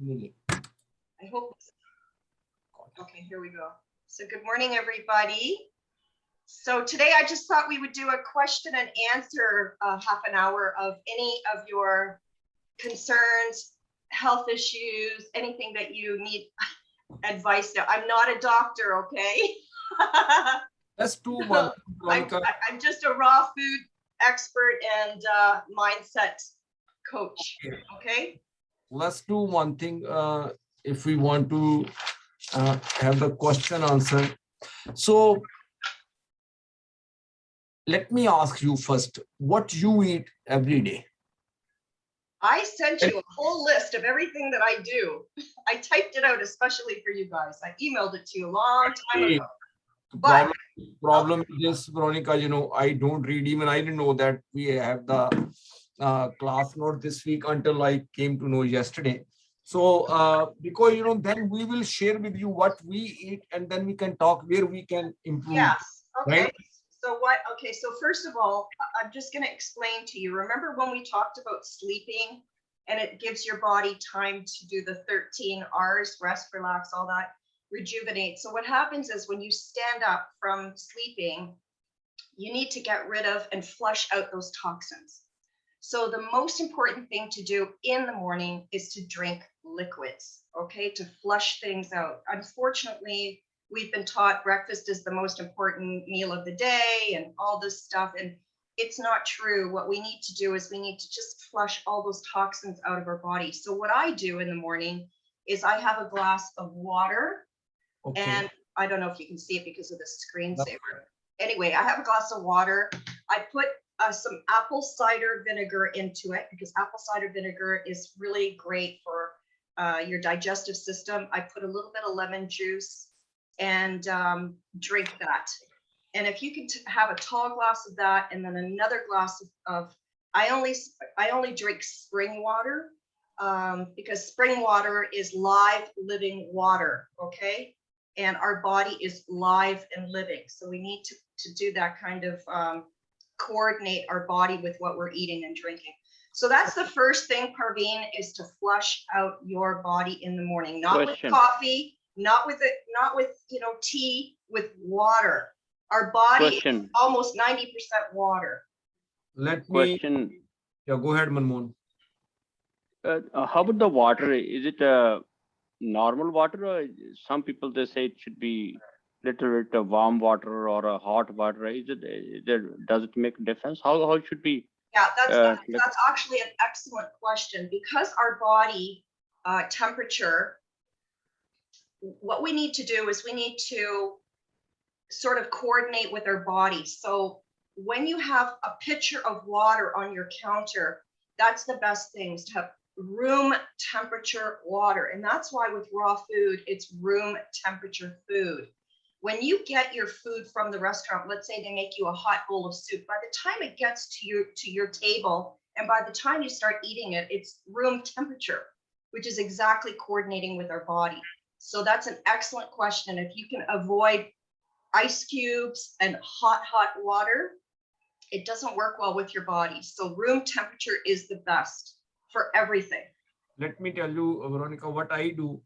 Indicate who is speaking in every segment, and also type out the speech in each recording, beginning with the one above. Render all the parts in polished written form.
Speaker 1: I hope. Okay, here we go. So good morning, everybody. So today I just thought we would do a question and answer half an hour of any of your concerns, health issues, anything that you need advice now. I'm not a doctor, okay?
Speaker 2: Let's do one.
Speaker 1: I'm just a raw food expert and mindset coach, okay?
Speaker 2: Let's do one thing. If we want to have the question answered. So let me ask you first, what you eat every day?
Speaker 1: I sent you a whole list of everything that I do. I typed it out especially for you guys. I emailed it to you a long time ago. But
Speaker 2: problem is, Veronica, you know, I don't read. Even I didn't know that we have the class note this week until I came to know yesterday. So because, you know, then we will share with you what we eat and then we can talk where we can improve.
Speaker 1: Yes. Okay.
Speaker 2: Right?
Speaker 1: So what? Okay. So first of all, I'm just going to explain to you. Remember when we talked about sleeping and it gives your body time to do the 13 R's, rest, relax, all that, rejuvenate. So what happens is when you stand up from sleeping, you need to get rid of and flush out those toxins. So the most important thing to do in the morning is to drink liquids, okay, to flush things out. Unfortunately, we've been taught breakfast is the most important meal of the day and all this stuff, and it's not true. What we need to do is we need to just flush all those toxins out of our body. So what I do in the morning is I have a glass of water, and I don't know if you can see it because of the screensaver. Anyway, I have a glass of water. I put some apple cider vinegar into it because apple cider vinegar is really great for your digestive system. I put a little bit of lemon juice and drink that. And if you can have a tall glass of that and then another glass of I only drink spring water because spring water is live living water, okay? And our body is live and living. So we need to do that kind of coordinate our body with what we're eating and drinking. So that's the first thing, Parveen, is to flush out your body in the morning, not with coffee, not with tea, with water. Our body is almost 90% water.
Speaker 2: Let me yeah, go ahead, Manmohan.
Speaker 3: How about the water? Is it normal water, or some people they say it should be little bit of warm water or a hot water? Does it make a difference? How it should be?
Speaker 1: Yeah, that's actually an excellent question, because our body temperature, what we need to do is we need to sort of coordinate with our body. So when you have a pitcher of water on your counter, that's the best things to have room temperature water. And that's why with raw food, it's room temperature food. When you get your food from the restaurant, let's say they make you a hot bowl of soup, by the time it gets to your table, and by the time you start eating it, it's room temperature, which is exactly coordinating with our body. So that's an excellent question. If you can avoid ice cubes and hot water, it doesn't work well with your body. So room temperature is the best for everything.
Speaker 2: Let me tell you, Veronica, what I do.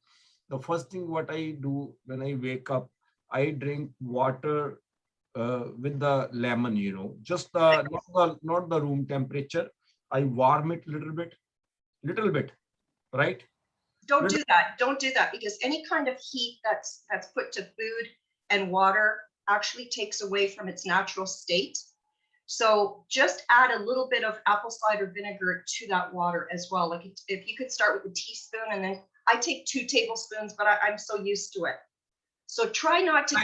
Speaker 2: The first thing what I do when I wake up, I drink water with the lemon, you know, just not the room temperature. I warm it little bit, right?
Speaker 1: Don't do that. Don't do that, because any kind of heat that's put to food and water actually takes away from its natural state. So just add a little bit of apple cider vinegar to that water as well. Like if you could start with a teaspoon, and then I take 2 tablespoons, but I'm so used to it. So try not to,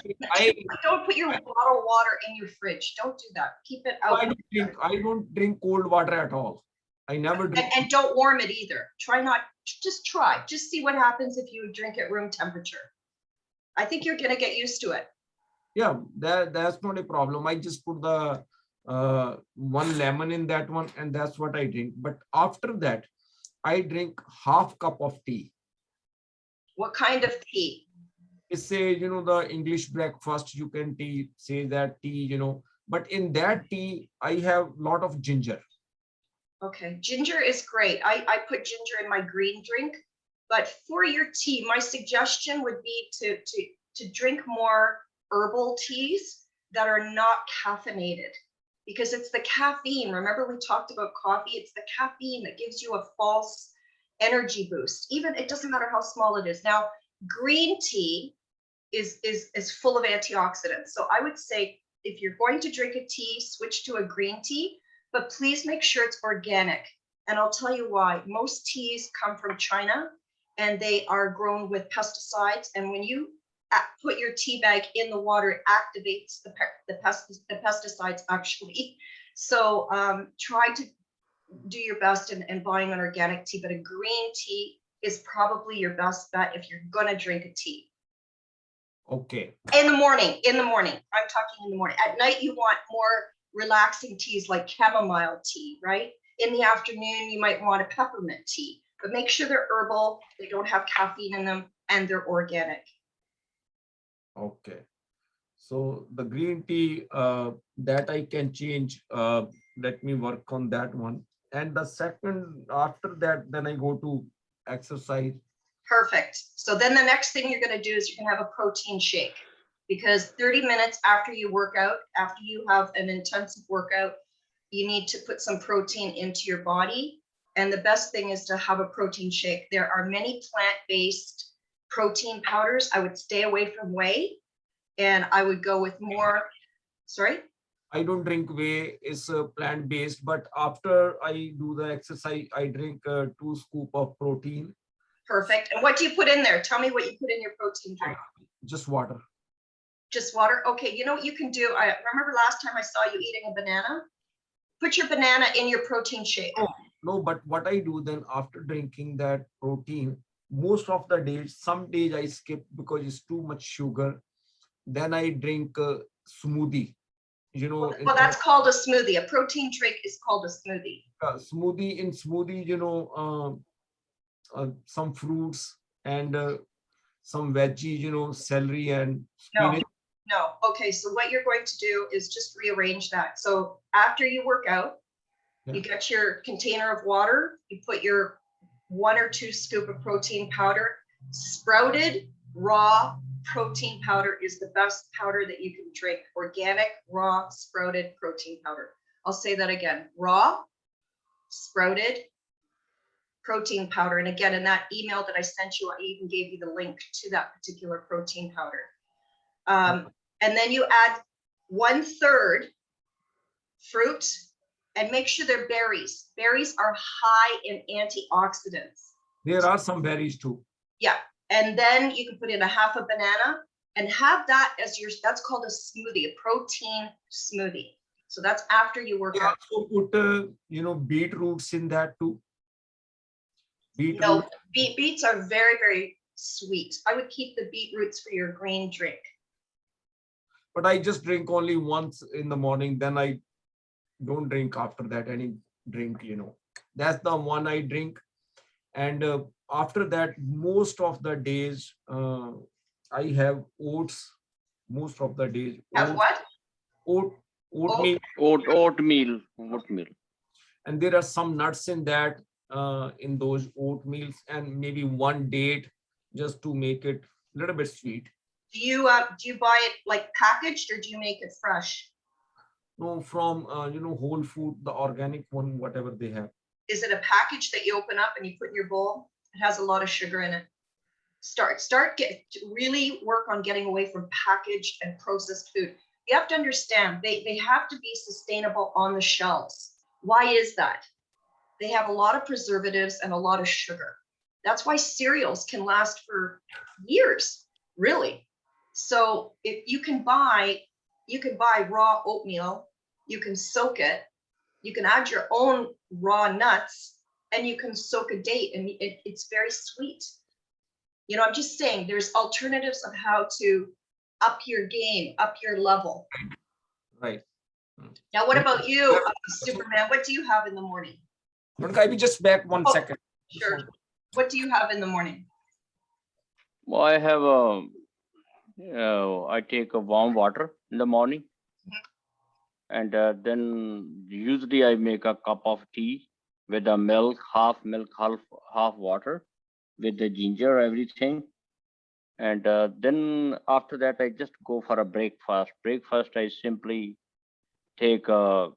Speaker 1: don't put your bottled water in your fridge. Don't do that. Keep it out.
Speaker 2: I don't drink cold water at all. I never drink.
Speaker 1: And don't warm it either. Try not, just try. Just see what happens if you drink at room temperature. I think you're going to get used to it.
Speaker 2: Yeah, that's not a problem. I just put the 1 lemon in that one, and that's what I drink. But after that, I drink half cup of tea.
Speaker 1: What kind of tea?
Speaker 2: Say, you know, the English breakfast, you can say that tea, you know, but in that tea, I have a lot of ginger.
Speaker 1: Okay, ginger is great. I put ginger in my green drink, But for your tea, my suggestion would be to drink more herbal teas that are not caffeinated, because it's the caffeine. Remember, we talked about coffee. It's the caffeine that gives you a false energy boost. Even it doesn't matter how small it is. Now, green tea is full of antioxidants. So I would say if you're going to drink a tea, switch to a green tea, but please make sure it's organic. And I'll tell you why. Most teas come from China and they are grown with pesticides. And when you put your tea bag in the water, it activates the pesticides actually. So try to do your best in buying an organic tea, but a green tea is probably your best bet if you're gonna drink a tea.
Speaker 2: Okay.
Speaker 1: In the morning, I'm talking in the morning. At night, you want more relaxing teas like chamomile tea, right? In the afternoon, you might want a peppermint tea, but make sure they're herbal, they don't have caffeine in them, and they're organic.
Speaker 2: Okay. So the green tea that I can change. Let me work on that one. And the second, after that, then I go to exercise.
Speaker 1: Perfect. So then the next thing you're going to do is you're going to have a protein shake, because 30 minutes after you work out, after you have an intensive workout, you need to put some protein into your body. And the best thing is to have a protein shake. There are many plant-based protein powders. I would stay away from whey, and I would go with more, sorry?
Speaker 2: I don't drink whey, it's plant-based, but after I do the exercise, I drink 2 scoops of protein.
Speaker 1: Perfect. And what do you put in there? Tell me what you put in your protein drink.
Speaker 2: Just water.
Speaker 1: Just water? Okay, you know what you can do? I remember last time I saw you eating a banana. Put your banana in your protein shake.
Speaker 2: Oh, no, but what I do then after drinking that protein, most of the days, some days I skip because it's too much sugar. Then I drink smoothie. You know,
Speaker 1: Well, that's called a smoothie. A protein drink is called a smoothie.
Speaker 2: smoothie, some fruits and some veggies, celery and spinach.
Speaker 1: No. Okay, so what you're going to do is just rearrange that. So after you work out, you get your container of water, you put your 1 or 2 scoops of protein powder. Sprouted raw protein powder is the best powder that you can drink. Organic, raw, sprouted protein powder. I'll say that again. Raw, sprouted protein powder. And again, in that email that I sent you, I even gave you the link to that particular protein powder. And then you add 1/3 fruit, and make sure they're berries. Berries are high in antioxidants.
Speaker 2: There are some berries too.
Speaker 1: Yeah. And then you can put in a half a banana and have that as your, that's called a smoothie, a protein smoothie. So that's after you work out.
Speaker 2: Also put, beetroots in that too. Beetroot.
Speaker 1: No, beets are very, very sweet. I would keep the beetroots for your green drink.
Speaker 2: But I just drink only once in the morning. Then I don't drink after that any drink. That's the one I drink. And after that, most of the days, I have oats. Most of the days.
Speaker 1: Have what?
Speaker 2: Oatmeal.
Speaker 3: Oatmeal.
Speaker 2: And there are some nuts in that, in those oatmeals, and maybe 1 date just to make it a little bit sweet.
Speaker 1: Do you buy it like packaged, or do you make it fresh?
Speaker 2: No, from Whole Food, the organic one, whatever they have.
Speaker 1: Is it a package that you open up and you put in your bowl? It has a lot of sugar in it. Really work on getting away from packaged and processed food. You have to understand, they have to be sustainable on the shelves. Why is that? They have a lot of preservatives and a lot of sugar. That's why cereals can last for years, really. So if you can buy raw oatmeal, you can soak it, you can add your own raw nuts, and you can soak a date, and it's very sweet. I'm just saying there's alternatives of how to up your game, up your level.
Speaker 2: Right.
Speaker 1: Now, what about you, Superman? What do you have in the morning?
Speaker 2: I will just back 1 second.
Speaker 1: Sure. What do you have in the morning?
Speaker 3: Well, I have I take a warm water in the morning, and then usually I make a cup of tea with a milk, half water, with the ginger, everything. And then after that, I just go for a breakfast. Breakfast, I simply take 2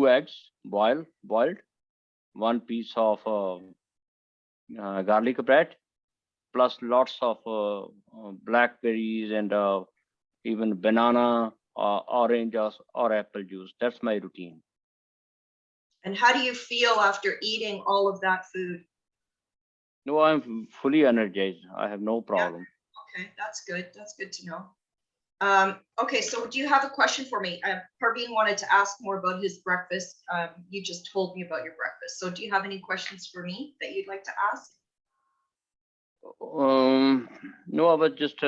Speaker 3: eggs, boiled, one piece of garlic bread, plus lots of blackberries and even banana, orange or apple juice. That's my routine.
Speaker 1: And how do you feel after eating all of that food?
Speaker 3: No, I'm fully energized. I have no problem.
Speaker 1: Okay, that's good. That's good to know. Okay, so do you have a question for me? Parveen wanted to ask more about his breakfast. You just told me about your breakfast. So do you have any questions for me that you'd like to ask?
Speaker 3: No, I was just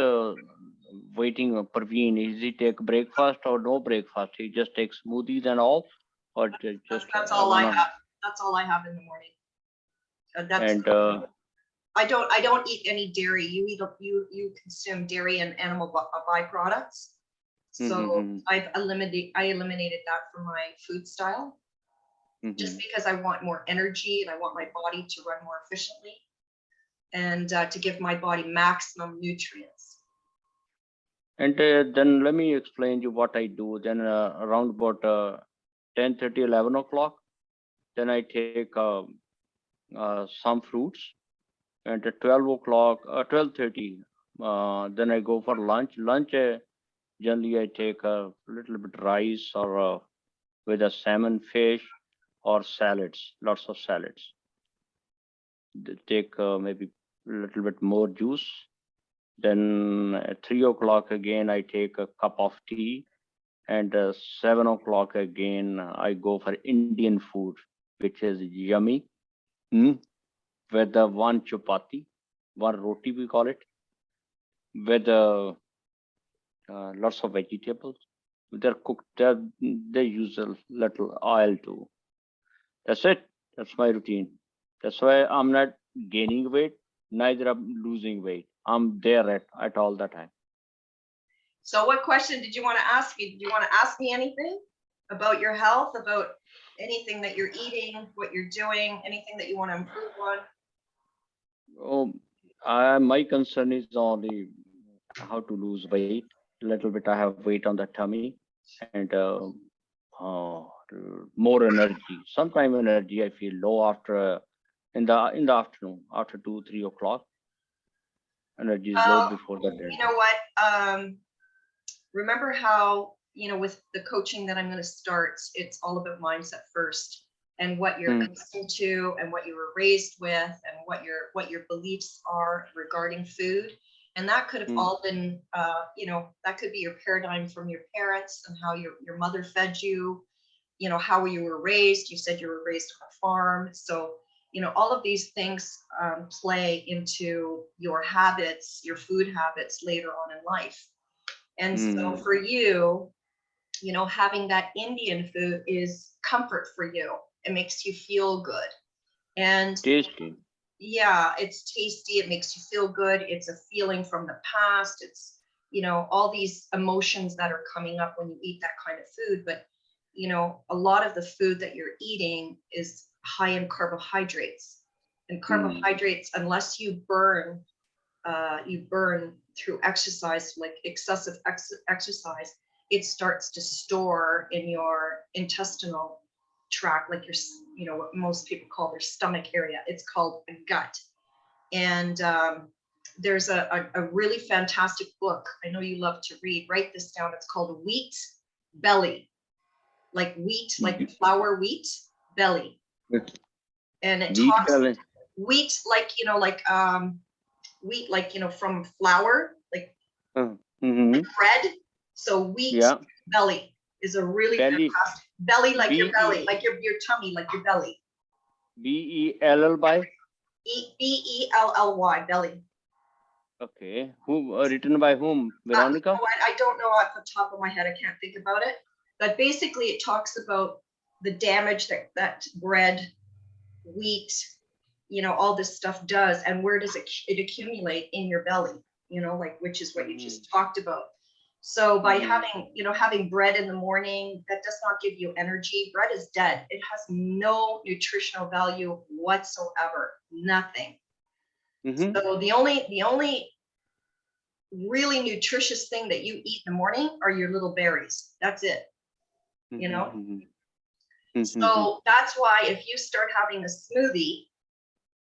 Speaker 3: waiting. Parveen, is he take breakfast or no breakfast? He just takes smoothies and all, or just
Speaker 1: That's all I have. That's all I have in the morning. I don't eat any dairy. You consume dairy and animal byproducts. So I eliminated that from my food style, just because I want more energy and I want my body to run more efficiently, and to give my body maximum nutrients.
Speaker 3: And then let me explain you what I do. Then around about 10:30, 11 o'clock, then I take some fruits. And at 12 o'clock, 12:30, then I go for lunch. Lunch, generally I take a little bit rice or with a salmon fish or salads, lots of salads. Take maybe a little bit more juice. Then at 3 o'clock again, I take a cup of tea. And 7 o'clock again, I go for Indian food, which is yummy. With the one chapati, one roti, we call it, with lots of vegetables. They're cooked, they use a little oil too. That's it. That's my routine. That's why I'm not gaining weight, neither I'm losing weight. I'm there at all the time.
Speaker 1: So what question did you want to ask me? Did you want to ask me anything about your health, about anything that you're eating, what you're doing, anything that you want to improve on?
Speaker 3: Oh, my concern is only how to lose weight. A little bit, I have weight on the tummy, and more energy. Sometime energy I feel low after in the afternoon, after 2, 3 o'clock. Energy is low before the dinner.
Speaker 1: You know what? Remember how, with the coaching that I'm going to start, it's all about mindset first, and what you're accustomed to, and what you were raised with, and what your beliefs are regarding food. And that could have all been, that could be your paradigm from your parents and how your mother fed you, how you were raised. You said you were raised on a farm. So, all of these things play into your habits, your food habits later on in life. And so for you, having that Indian food is comfort for you. It makes you feel good. And
Speaker 3: tasty.
Speaker 1: Yeah, it's tasty. It makes you feel good. It's a feeling from the past. It's, all these emotions that are coming up when you eat that kind of food. But, a lot of the food that you're eating is high in carbohydrates. And carbohydrates, unless you burn through exercise, like excessive exercise, it starts to store in your intestinal tract, like what most people call their stomach area. It's called a gut. And there's a really fantastic book. I know you love to read. Write this down. It's called Wheat Belly, like wheat, like flour wheat belly. And it talks wheat, like wheat, like from flour, like bread. So wheat belly is a really fantastic belly, like your belly, like your tummy, like your belly.
Speaker 3: B-E-L-L by
Speaker 1: B-E-L-L-Y, belly.
Speaker 3: Okay. Who written by whom? VeRAWonica?
Speaker 1: I don't know off the top of my head. I can't think about it. But basically, it talks about the damage that bread, wheat, all this stuff does, and where does it accumulate in your belly, which is what you just talked about. So by having bread in the morning, that does not give you energy. Bread is dead. It has no nutritional value whatsoever, nothing.
Speaker 3: Mhm.
Speaker 1: So the only really nutritious thing that you eat in the morning are your little berries. That's it, you know?
Speaker 3: Mhm. Mhm.
Speaker 1: So that's why if you start having a smoothie,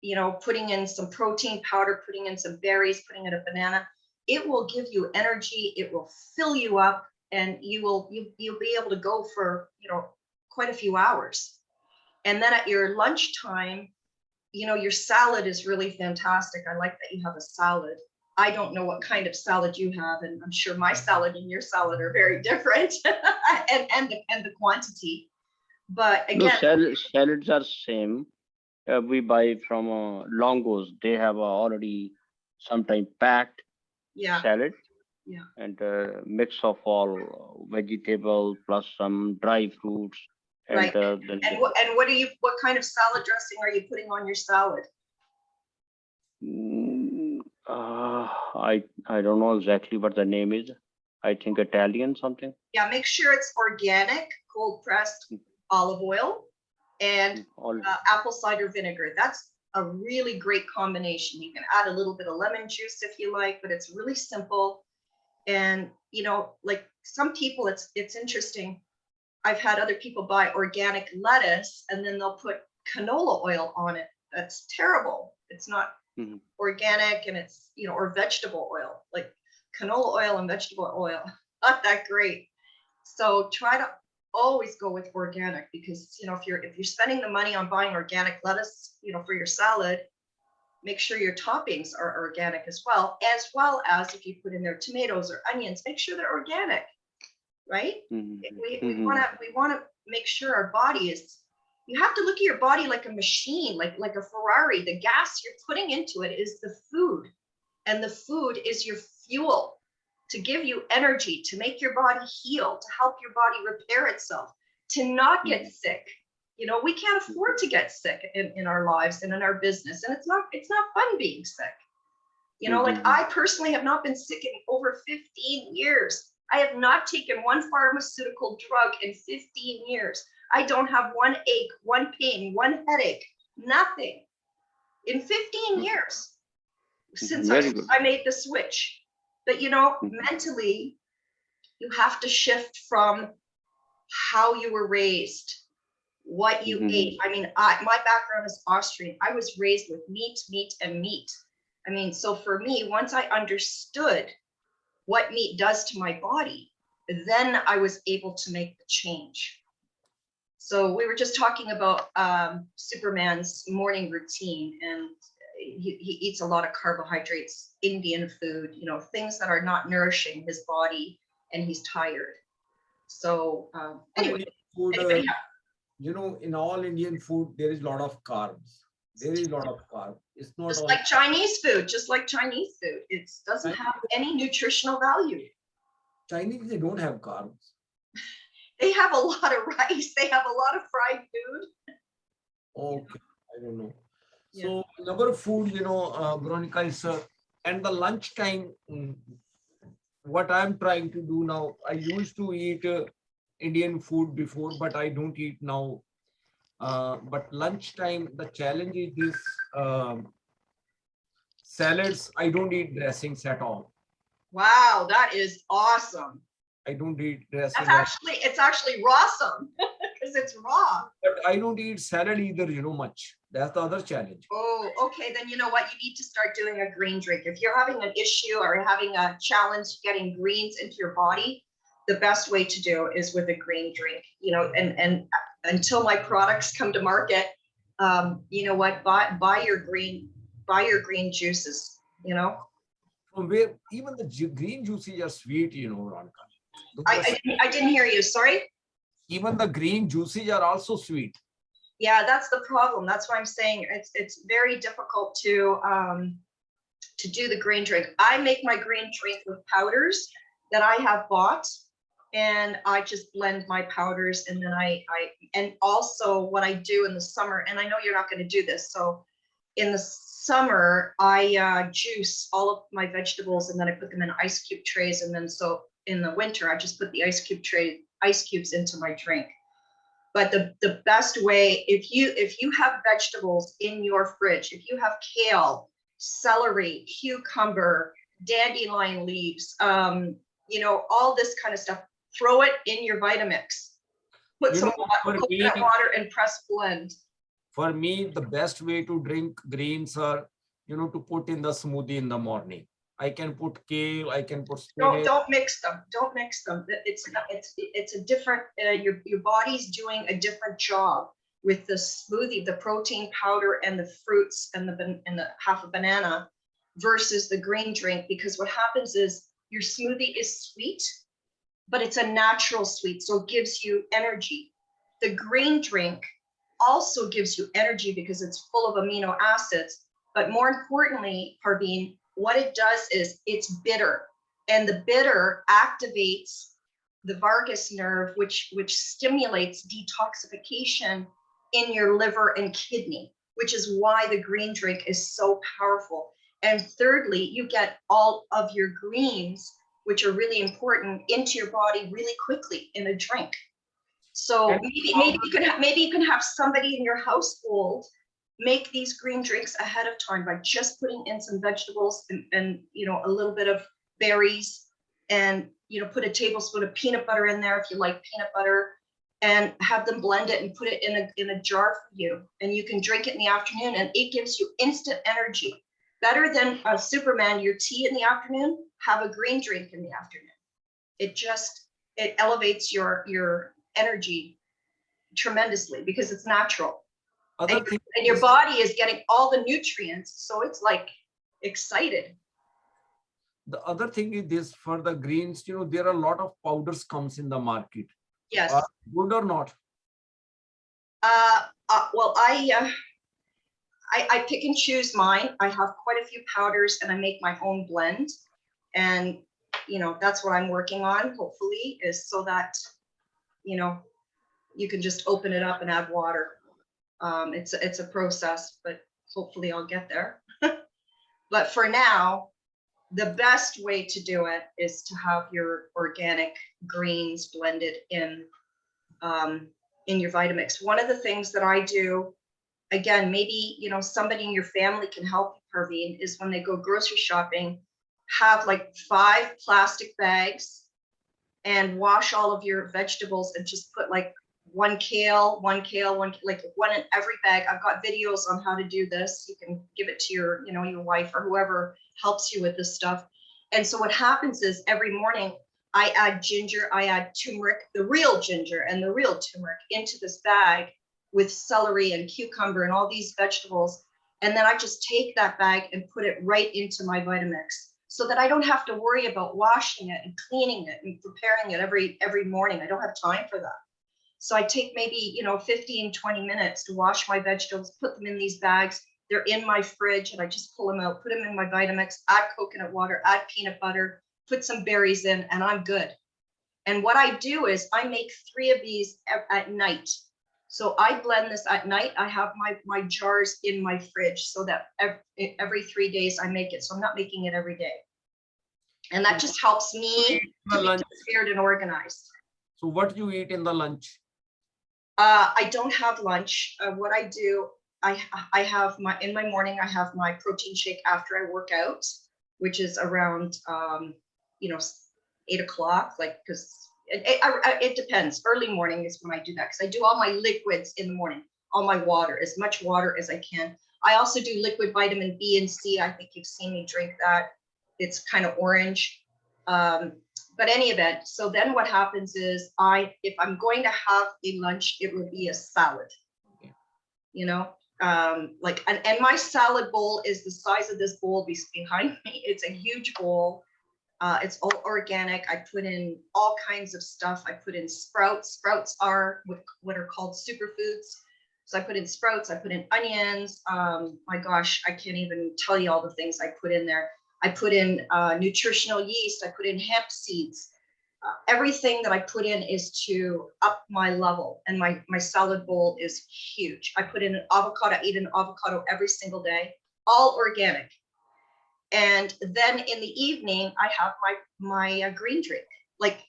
Speaker 1: you know, putting in some protein powder, putting in some berries, putting in a banana, it will give you energy, it will fill you up, and you'll be able to go for, you know, quite a few hours. And then at your lunchtime, you know, your salad is really fantastic. I like that you have a salad. I don't know what kind of salad you have, and I'm sure my salad and your salad are very different, and the quantity. But
Speaker 3: No,
Speaker 1: again,
Speaker 3: salads are same. We buy from Longos. They have already sometime packed
Speaker 1: yeah,
Speaker 3: salad
Speaker 1: yeah,
Speaker 3: and mix of all vegetable plus some dry fruits and
Speaker 1: right. What kind of salad dressing are you putting on your salad?
Speaker 3: I don't know exactly what the name is. I think Italian something.
Speaker 1: Yeah, make sure it's organic, cold pressed olive oil and
Speaker 3: All
Speaker 1: apple cider vinegar. That's a really great combination. You can add a little bit of lemon juice if you like, but it's really simple. And you know, like some people, it's interesting. I've had other people buy organic lettuce and then they'll put canola oil on it. That's terrible. It's not
Speaker 3: Mhm.
Speaker 1: organic, and it's, you know, or vegetable oil, like canola oil and vegetable oil. Not that great. So try to always go with organic, because, you know, if you're spending the money on buying organic lettuce, you know, for your salad, make sure your toppings are organic as well as if you put in there tomatoes or onions, make sure they're organic, right?
Speaker 3: Mhm.
Speaker 1: We want to make sure our body is, you have to look at your body like a machine, like a Ferrari. The gas you're putting into it is the food, and the food is your fuel to give you energy, to make your body heal, to help your body repair itself, to not get sick. You know, we can't afford to get sick in our lives and in our business, and it's not fun being sick. You know, like I personally have not been sick in over 15 years. I have not taken one pharmaceutical drug in 15 years. I don't have one ache, one pain, one headache, nothing in 15 years since
Speaker 3: Very good.
Speaker 1: I made the switch. But, you know,
Speaker 3: Mhm.
Speaker 1: mentally, you have to shift from how you were raised, what you ate.
Speaker 3: Mhm.
Speaker 1: I mean, my background is Austrian. I was raised with meat, meat, and meat. I mean, so for me, once I understood what meat does to my body, then I was able to make the change. So we were just talking about Superman's morning routine, and he eats a lot of carbohydrates, Indian food, you know, things that are not nourishing his body, and he's tired. So anyway,
Speaker 2: Indian food,
Speaker 1: anybody
Speaker 2: you know, in all Indian food, there is a lot of carbs. There is a lot of carb. It's not
Speaker 1: just
Speaker 2: only
Speaker 1: like Chinese food, just like Chinese food, it doesn't have any nutritional value.
Speaker 2: Chinese, they don't have carbs.
Speaker 1: They have a lot of rice, they have a lot of fried food.
Speaker 2: Okay, I don't know.
Speaker 1: Yeah.
Speaker 2: So number of food, you know, Veronica is, and the lunchtime, what I'm trying to do now, I used to eat Indian food before, but I don't eat now. But lunchtime, the challenge is this, salads, I don't eat dressings at all.
Speaker 1: Wow, that is awesome.
Speaker 2: I don't eat
Speaker 1: That's
Speaker 2: dressing,
Speaker 1: actually rawesome because it's raw.
Speaker 2: but I don't eat salad either, you know, much. That's the other challenge.
Speaker 1: Oh, okay. Then you know what? You need to start doing a green drink. If you're having an issue or having a challenge getting greens into your body, the best way to do is with a green drink. You know, and until my products come to market, you know what? Buy your green juices. You know,
Speaker 2: From where even the green juices are sweet, you know, Veronica.
Speaker 1: I didn't hear you. Sorry.
Speaker 2: Even the green juices are also sweet.
Speaker 1: Yeah, that's the problem. That's why I'm saying it's very difficult to do the green drink. I make my green drink with powders that I have bought, and I just blend my powders, and then and also what I do in the summer, and I know you're not going to do this, so in the summer I juice all of my vegetables, and then I put them in ice cube trays, and then so in the winter I just put the ice cubes into my drink. But the best way, if you have vegetables in your fridge, if you have kale, celery, cucumber, dandelion leaves, you know, all this kind of stuff. Throw it in your Vitamix. Put
Speaker 2: You
Speaker 1: some
Speaker 2: know, for
Speaker 1: coconut
Speaker 2: me,
Speaker 1: water and press blend.
Speaker 2: for me, the best way to drink greens are, you know, to put in the smoothie in the morning. I can put kale, I can put spinach.
Speaker 1: Don't mix them. Don't mix them. It's not, it's a different, your body's doing a different job with the smoothie, the protein powder and the fruits and the half a banana versus the green drink, because what happens is your smoothie is sweet, but it's a natural sweet, so it gives you energy. The green drink also gives you energy because it's full of amino acids, but more importantly, Parveen, what it does is it's bitter, and the bitter activates the vagus nerve, which stimulates detoxification in your liver and kidney, which is why the green drink is so powerful. And thirdly, you get all of your greens, which are really important, into your body really quickly in a drink. So maybe you can have somebody in your household make these green drinks ahead of time by just putting in some vegetables and you know, a little bit of berries, and you know, put a tablespoon of peanut butter in there if you like peanut butter, and have them blend it and put it in a jar for you, and you can drink it in the afternoon, and it gives you instant energy. Better than a Superman, your tea in the afternoon, have a green drink in the afternoon. It elevates your energy tremendously because it's natural.
Speaker 2: Other thing
Speaker 1: And your
Speaker 2: is,
Speaker 1: body is getting all the nutrients, so it's like excited.
Speaker 2: the other thing is this, for the greens, you know, there are a lot of powders comes in the market.
Speaker 1: Yes.
Speaker 2: Are good or not?
Speaker 1: Well, I pick and choose mine. I have quite a few powders, and I make my own blend. And you know, that's what I'm working on, hopefully, is so that, you know, you can just open it up and add water. It's a process, but hopefully I'll get there. But for now, the best way to do it is to have your organic greens blended in your Vitamix. One of the things that I do, again, maybe, you know, somebody in your family can help you, Parveen, is when they go grocery shopping, have like 5 plastic bags and wash all of your vegetables and just put like one kale, like one in every bag. I've got videos on how to do this. You can give it to your, you know, your wife or whoever helps you with this stuff. And so what happens is every morning I add ginger, I add turmeric, the real ginger and the real turmeric into this bag with celery and cucumber and all these vegetables. And then I just take that bag and put it right into my Vitamix, so that I don't have to worry about washing it and cleaning it and preparing it every morning. I don't have time for that. So I take maybe, you know, 15, 20 minutes to wash my vegetables, put them in these bags. They're in my fridge, and I just pull them out, put them in my Vitamix, add coconut water, add peanut butter, put some berries in, and I'm good. And what I do is I make 3 of these at night. So I blend this at night. I have my jars in my fridge so that every 3 days I make it. So I'm not making it every day. And that just helps me to be prepared and organized.
Speaker 2: So what you eat in the lunch?
Speaker 1: I don't have lunch. What I do, I have in my morning, I have my protein shake after I work out, which is around, you know, 8 o'clock, like, because it depends. Early morning is when I do that, because I do all my liquids in the morning, all my water, as much water as I can. I also do liquid vitamin B and C. I think you've seen me drink that. It's kind of orange. But any event, so then what happens is if I'm going to have a lunch, it will be a salad, you know, like, and my salad bowl is the size of this bowl behind me. It's a huge bowl. It's all organic. I put in all kinds of stuff. I put in sprouts. Sprouts are what are called superfoods. So I put in sprouts, I put in onions. My gosh, I can't even tell you all the things I put in there. I put in nutritional yeast. I put in hemp seeds. Everything that I put in is to up my level. And my salad bowl is huge. I put in an avocado. I eat an avocado every single day, all organic. And then in the evening, I have my green drink. Like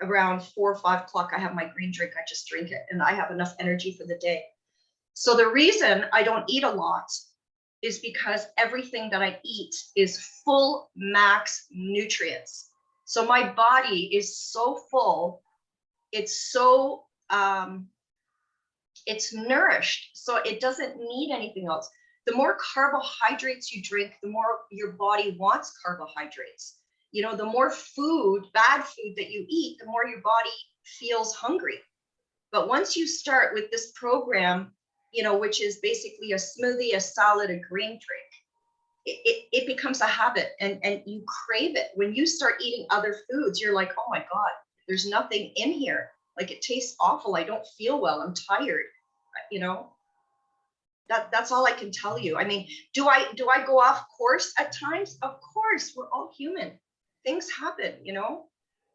Speaker 1: around 4 or 5 o'clock, I have my green drink. I just drink it, and I have enough energy for the day. So the reason I don't eat a lot is because everything that I eat is full max nutrients. So my body is so full, it's so, it's nourished, so it doesn't need anything else. The more carbohydrates you drink, the more your body wants carbohydrates. You know, the more food, bad food that you eat, the more your body feels hungry. But once you start with this program, you know, which is basically a smoothie, a salad, a green drink, it becomes a habit, and you crave it. When you start eating other foods, you're like, oh my God, there's nothing in here. Like, it tastes awful. I don't feel well. I'm tired. You know, that's all I can tell you. I mean, do I go off course at times? Of course, we're all human. Things happen, you know.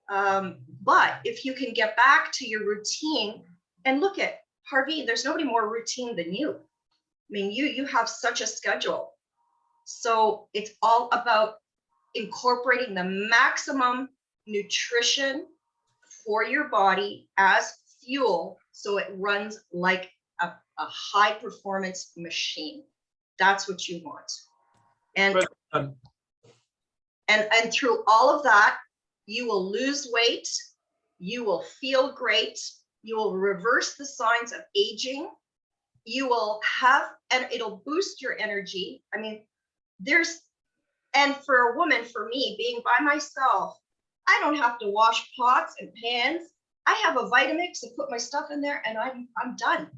Speaker 1: But if you can get back to your routine, and look at Harvey, there's nobody more routine than you. I mean, you have such a schedule. So it's all about incorporating the maximum nutrition for your body as fuel, so it runs like a high performance machine. That's what you want. And
Speaker 2: Well done.
Speaker 1: and through all of that, you will lose weight, you will feel great, you will reverse the signs of aging, you will have, and it'll boost your energy. I mean, and for a woman, for me, being by myself, I don't have to wash pots and pans. I have a Vitamix to put my stuff in there, and I'm done.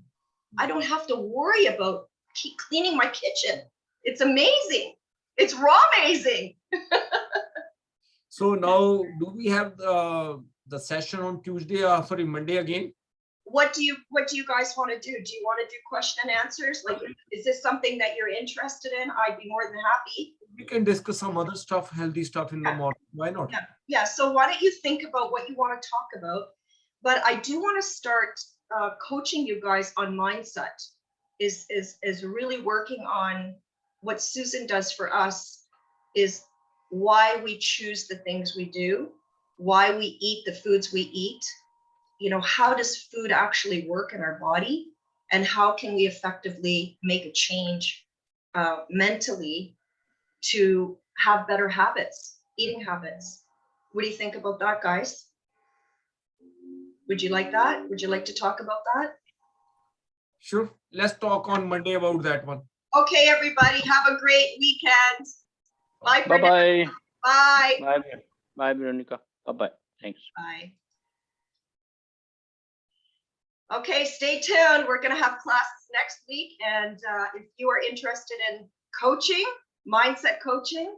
Speaker 1: I don't have to worry about keep cleaning my kitchen. It's amazing. It's raw amazing.
Speaker 2: So now, do we have the session on Tuesday or sorry, Monday again?
Speaker 1: What do you guys want to do? Do you want to do question and answers? Like, is this something that you're interested in? I'd be more than happy.
Speaker 2: We can discuss some other stuff, healthy stuff in the morning. Why not?
Speaker 1: Yeah. So why don't you think about what you want to talk about? But I do want to start coaching you guys on mindset. Is really working on what Susan does for us, is why we choose the things we do, why we eat the foods we eat. You know, how does food actually work in our body, and how can we effectively make a change mentally to have better habits, eating habits. What do you think about that, guys? Would you like that? Would you like to talk about that?
Speaker 2: Sure. Let's talk on Monday about that one.
Speaker 1: Okay, everybody, have a great weekend. Bye for now.
Speaker 3: Bye-bye.
Speaker 1: Bye.
Speaker 3: Bye. Bye, Veronica. Bye-bye. Thanks.
Speaker 1: Bye. Okay, stay tuned. We're going to have classes next week. And if you are interested in coaching, mindset coaching,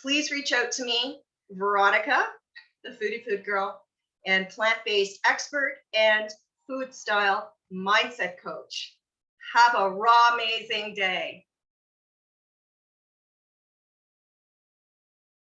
Speaker 1: please reach out to me, VeRAWonica, the Foodie Food Girl, and plant-based expert and food style mindset coach. Have a raw, amazing day.